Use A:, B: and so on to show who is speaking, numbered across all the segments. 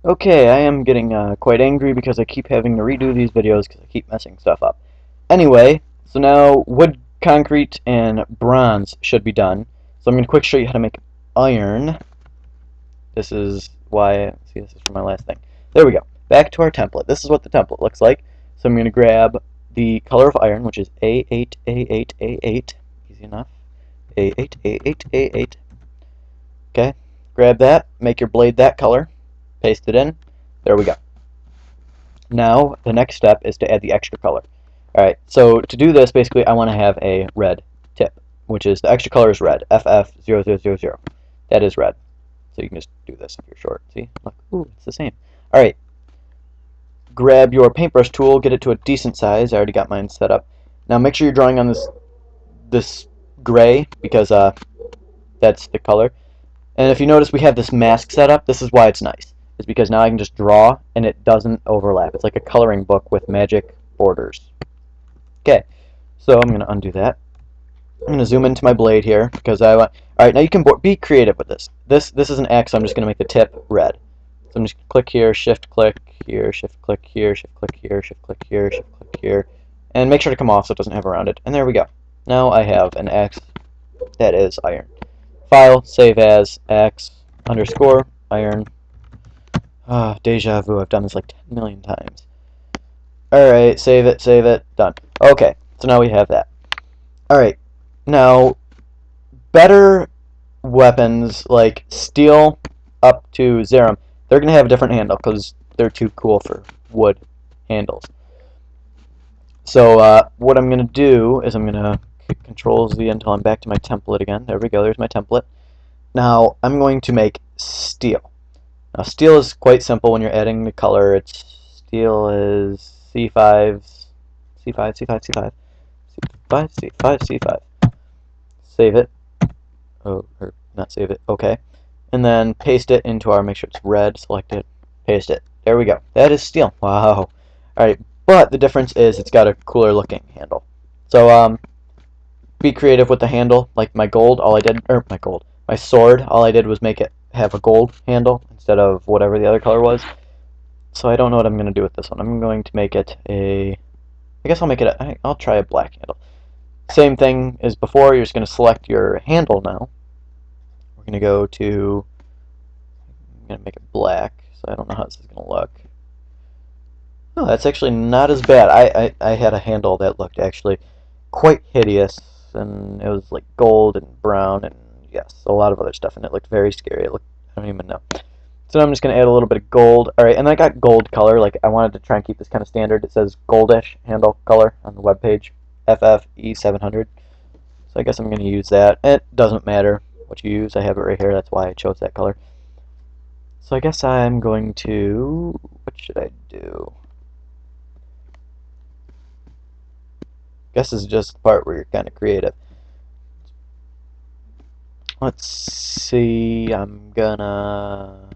A: Okay, I am getting quite angry because I keep having to redo these videos because I keep messing stuff up. Anyway, so now wood, concrete, and bronze should be done. So I'm going to quick show you how to make iron. This is why, see, this is for my last thing. There we go. Back to our template. This is what the template looks like. So I'm going to grab the color of iron, which is A8, A8, A8. Easy enough. A8, A8, A8. Okay, grab that, make your blade that color. Paste it in. There we go. Now, the next step is to add the extra color. Alright, so to do this, basically, I want to have a red tip, which is the extra color is red, FF0000. That is red. So you can just do this if you're short. See? Look, ooh, it's the same. Alright, grab your paintbrush tool, get it to a decent size. I already got mine set up. Now make sure you're drawing on this gray, because that's the color. And if you notice, we have this mask set up. This is why it's nice. It's because now I can just draw, and it doesn't overlap. It's like a coloring book with magic borders. Okay, so I'm going to undo that. I'm going to zoom into my blade here, because I want... Alright, now you can be creative with this. This is an X, so I'm just going to make the tip red. So I'm just going to click here, shift click here, shift click here, shift click here, shift click here, shift click here. And make sure to come off so it doesn't have around it. And there we go. Now I have an X that is iron. File, save as, X, underscore, iron. Ah, deja vu, I've done this like 10 million times. Alright, save it, done. Okay, so now we have that. Alright, now, better weapons like steel up to Zerum, they're going to have a different handle because they're too cool for wood handles. So, what I'm going to do is I'm going to Control-Z until I'm back to my template again. There we go, there's my template. Now, I'm going to make steel. Now, steel is quite simple when you're adding the color. Steel is C5, C5, C5, C5, C5, C5, C5. Save it. Oh, or not save it. Okay. And then paste it into our, make sure it's red, select it, paste it. There we go. That is steel. Wow. Alright, but the difference is it's got a cooler looking handle. So, be creative with the handle. Like my gold, all I did, or my sword, all I did was make it have a gold handle instead of whatever the other color was. So I don't know what I'm going to do with this one. I'm going to make it I guess I'll make it I'll try a black handle. Same thing as before, you're just going to select your handle now. We're going to go to, I'm going to make it black, so I don't know how this is going to look. Oh, that's actually not as bad. I had a handle that looked actually quite hideous, and it was like gold and brown and yes, a lot of other stuff, and it looked very scary. It looked, I don't even know. So now I'm just going to add a little bit of gold. Alright, and I got gold color. Like, I wanted to try and keep this kind of standard. It says goldish handle color on the web page, FFE700. So I guess I'm going to use that. It doesn't matter what you use. I have it right here. That's why I chose that color. So I guess I'm going to, what should I do? I guess this is just the part where you're kind of creative. Let's see, I'm gonna...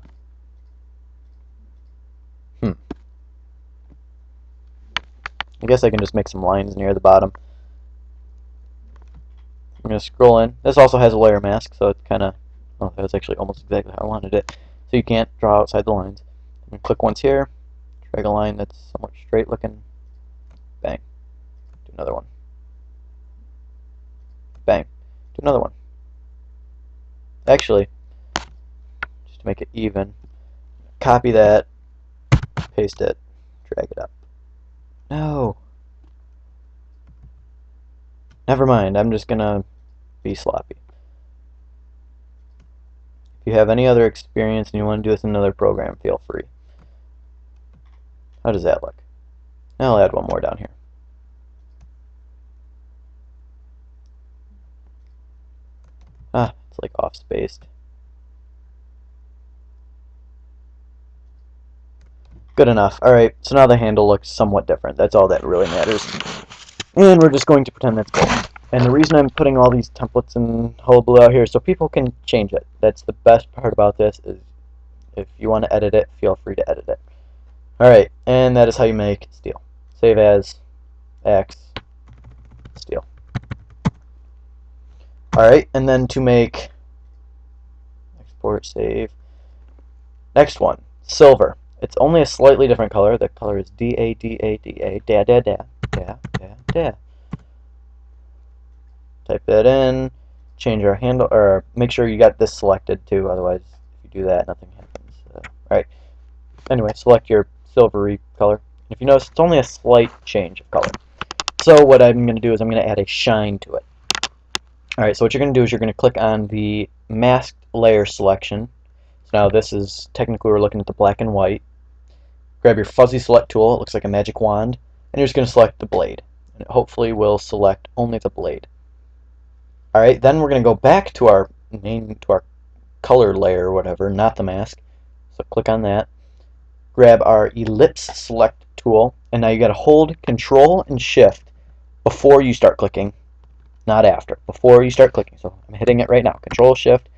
A: I guess I can just make some lines near the bottom. I'm going to scroll in. This also has a layer mask, so it's kind of... Oh, that was actually almost exactly how I wanted it. So you can't draw outside the lines. I'm going to click once here, drag a line that's somewhat straight looking. Bang. Do another one. Bang. Do another one. Actually, just to make it even, copy that, paste it, drag it up. No. Never mind, I'm just gonna be sloppy. If you have any other experience and you want to do this in another program, feel free. How does that look? I'll add one more down here. Ah, it's like off-spaced. Good enough. Alright, so now the handle looks somewhat different. That's all that really matters. And we're just going to pretend that's gold. And the reason I'm putting all these templates and hullabaloo out here is so people can change it. That's the best part about this, is if you want to edit it, feel free to edit it. Alright, and that is how you make steel. Save as, X, steel. Alright, and then to make, export, save, next one, silver. It's only a slightly different color. The color is DADADA, da da da, da da da. Type that in, change our handle, or make sure you got this selected too, otherwise if you do that, nothing happens. Alright, anyway, select your silvery color. If you notice, it's only a slight change of color. So what I'm going to do is I'm going to add a shine to it. Alright, so what you're going to do is you're going to click on the masked layer selection. So now this is, technically we're looking at the black and white. Grab your fuzzy select tool, it looks like a magic wand, and you're just going to select the blade. And it hopefully will select only the blade. Alright, then we're going to go back to our color layer or whatever, not the mask. So click on that. Grab our ellipse select tool, and now you got to hold Control and Shift before you start clicking, not after, before you start clicking. So I'm hitting it right now. Control Shift,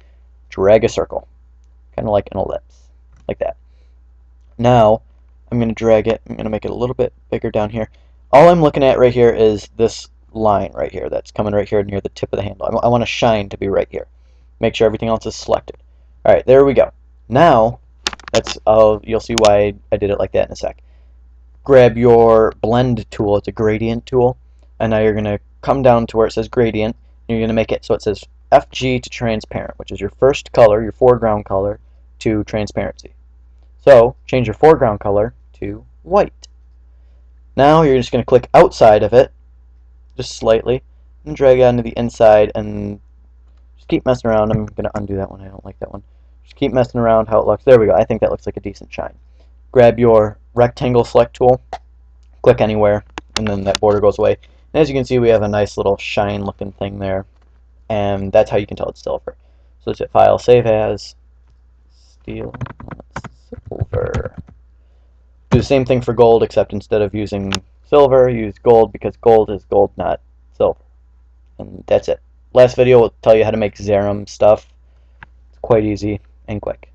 A: drag a circle, kind of like an ellipse, like that. Now I'm going to drag it. I'm going to make it a little bit bigger down here. All I'm looking at right here is this line right here that's coming right here near the tip of the handle. I want a shine to be right here. Make sure everything else is selected. Alright, there we go. Now, you'll see why I did it like that in a sec. Grab your blend tool, it's a gradient tool, and now you're going to come down to where it says gradient, and you're going to make it so it says FG to transparent, which is your first color, your foreground color, to transparency. So, change your foreground color to white. Now you're just going to click outside of it, just slightly, and drag it onto the inside, and just keep messing around. I'm going to undo that one, I don't like that one. Just keep messing around how it looks. There we go, I think that looks like a decent shine. Grab your rectangle select tool, click anywhere, and then that border goes away. And as you can see, we have a nice little shine looking thing there, and that's how you can tell it's silver. So let's hit File, Save As, Steel, Silver. Do the same thing for gold, except instead of using silver, use gold, because gold is gold, not silver. And that's it. Last video will tell you how to make Zerum stuff. It's quite easy and quick.